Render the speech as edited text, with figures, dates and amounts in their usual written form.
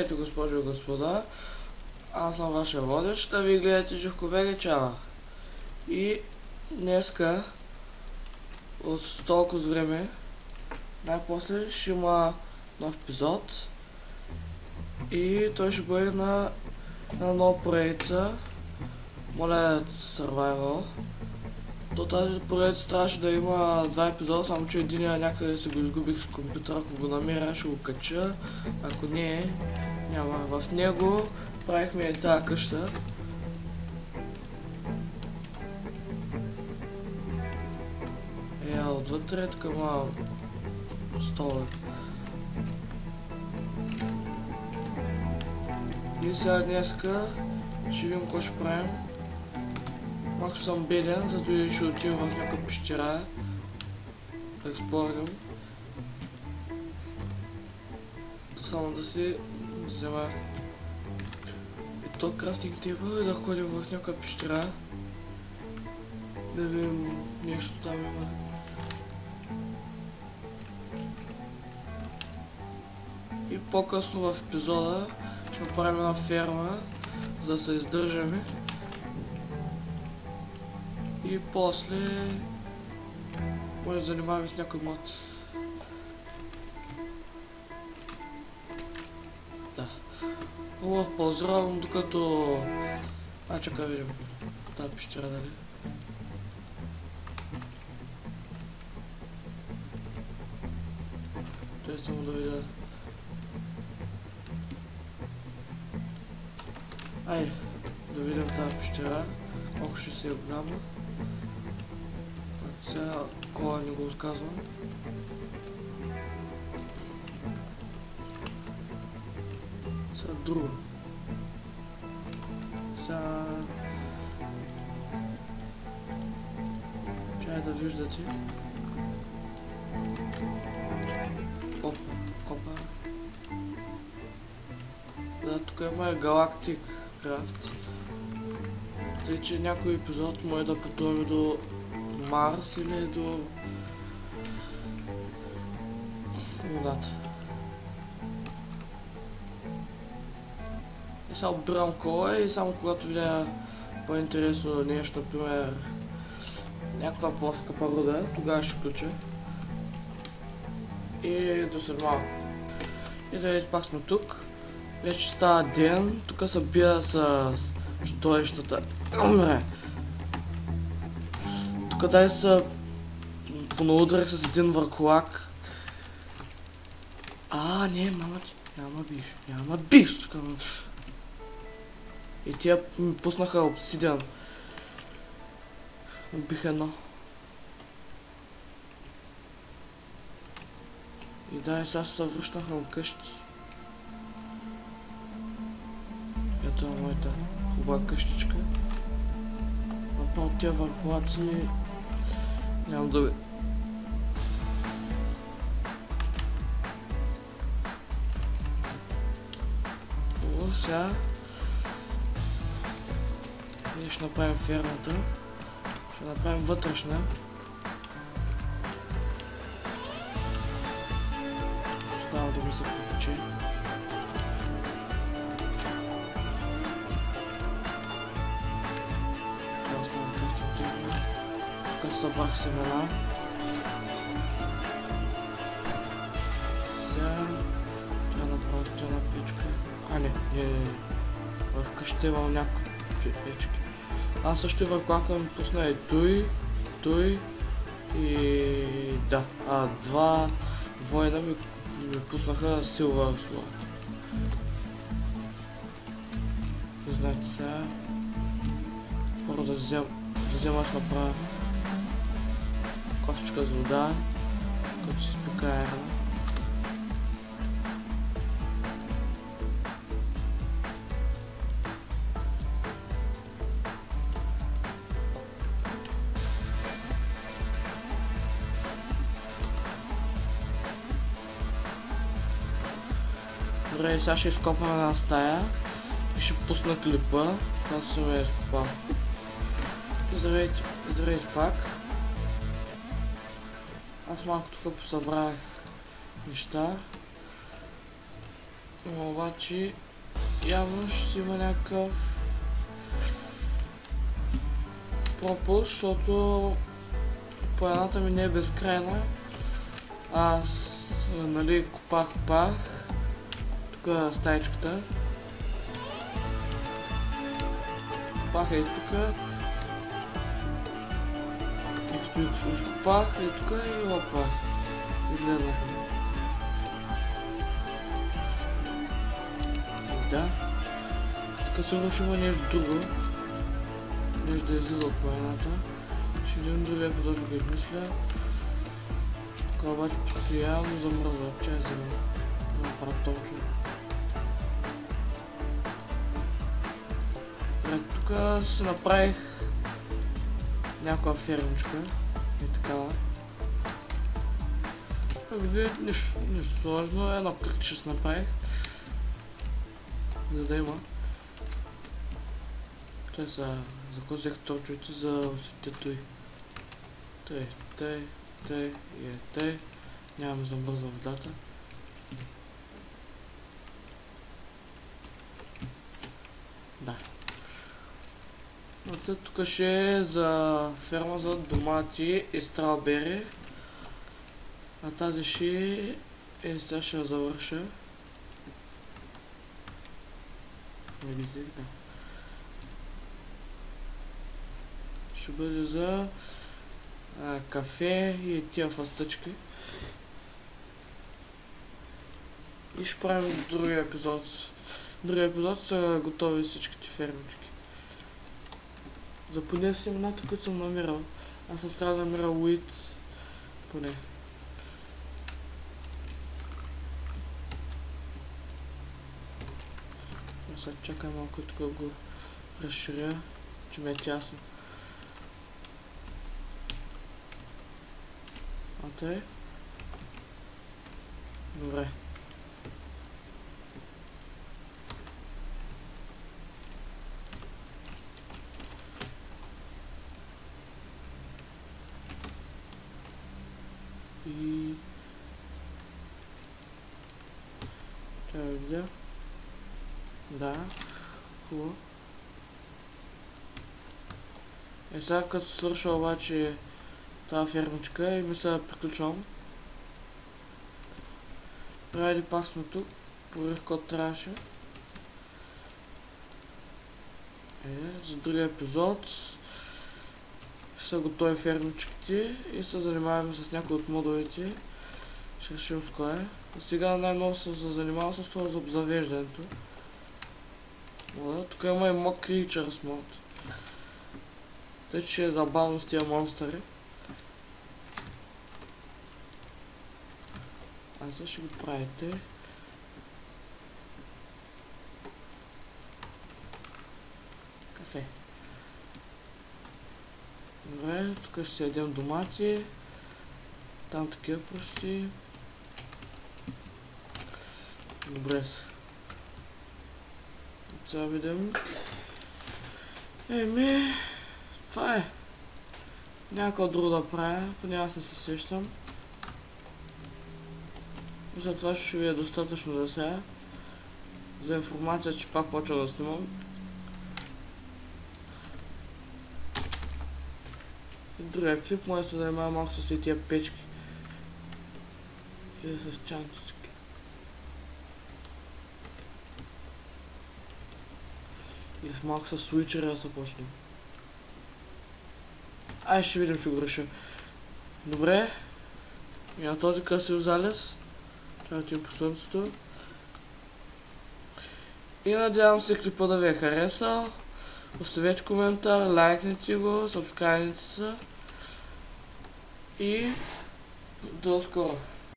Здравейте, госпожи и господа, аз съм вашия водещ, да ви гледате Живко БГ чана. И днеска, от толкова време, най-после ще има нов епизод и той ще бъде на нова поредица, моля Survival. До тази поредица трябваше да има два епизода, само че единия някъде се го изгубих с компютъра, ако го намеря ще го кача, ако не, няма. В него правихме тази къща. Отвътре тук има стола. И сега днеска ще видим какво ще правим. Малко съм беден, зато и ще отидем в някаква пещера да експлорирам. Само да си взема и то крафтинг тейбъл и да ходим в някаква пещера. Да видим нещо там има. И по-късно в епизода ще направим една ферма, за да се издържаме. И после може да занимаваме с някой мод. Да. Хубаво, поздравам докато... чакай видим тази пещера, дали? Той само да видя. Айде, да видим тази пещера. Колко ще си е голяма. Сега кола не го отказвам. Сега друго. Сега... чай да виждате. Копа. Да, тук има Galactic Craft. Тъй, че някой епизод може да пътуваме до Марс или до водата. И сега отбирам кола и само когато видя по-интересно нещо, например някаква по-скъпа руда, тогава ще включа. И до след малко. И да видите, пак сме тук. Вече става ден, тук се бия с чудовищата. Тук дай се понаудрях с един върхолак. Не, мама ти, няма биш. И тия ми пуснаха обсидиан. Убих едно. И дай, сега се връщам към къщи. Ето е моята хубава къщичка. Направо тия върхолаци нямам да бе. Сега ние ще направим фермата. Ще направим вътрешна. Остава да ми се получи. Тук събрах семена. Сега трябва да направя една печка. Не. В къщата имам някакви печки. Аз също и върхолака ми пусна и той и да, два война ми пуснаха Silver Sword. И знаете сега, първо да взема аз направя костичка с вода, като си спика ерна. Добре, сега ще изкопам една стая и ще пусна клипа, когато съм я изкопал. Здравейте пак. Аз малко тук посъбрах неща. Но обаче явно ще си има някакъв пропуск, защото планината ми не е безкрайна. Аз, нали, копах. Тук е стаечката. Копах и тук. И като изкопах и тук и опа. Излезахме. Да. Тук сигурно ще има нещо друго. Нещо да излиза от планината. Ще един други епизод ще го измисля. Тук обаче постоянно замръзва. Чай взема. Да направя точно. Тук си направих някаква фермичка. И такава. Как видите, нищо сложно. Едно кръгче си направих. За да има. Той са закозех точите за осветето й. Тъй и тъй. Нямаме замръзва водата. Да. Отсед тук ще е за ферма за домати и страубери. А тази ще е, сега ще завърша. Ревизия, да. Ще бъде за кафе и тия фастъчки. И ще правим другия епизод. Другия епизод са готови всичките фермички. За поне семената, които съм намирал. Аз съм трябва да намирал уит. Поне. Сега чакай малко тук го разширя, че ми е тясно. А тъй. Добре. И... Трябва да видя. Да, хубаво. Е, сега като свърша обаче тази фермичка и мисля да приключвам. Преди пак сме тук, проверих код трябваше. За другия епизод са готови фермичките и се занимаваме с някои от модовете. Ще решим с кое. Сега най-много съм се занимавал с това за обзавеждането. Тук има и мод Creatures мод. Тъй че е забавно с тия монстъри. А сега ще го правите. Кафе. Добре, тук ще си ядем домати. Там такива прости. Добре са. Сега видим. Еми, това е. Някакво друго да правя, поне аз не се сещам. Мисля, това ще ви е достатъчно за сега. За информация, че пак почва да снимам. И другия клип може да се занимава малко с тия печки. И с чантички. И с малко с свичера да се почнем. Ай, ще видим, че го реша. Добре. И на този красив залез. Трябва да ти по слънцето. И надявам се клипа да ви е харесал. Оставете коментар, лайкнете го, сабскрайбнете се. И до скоро.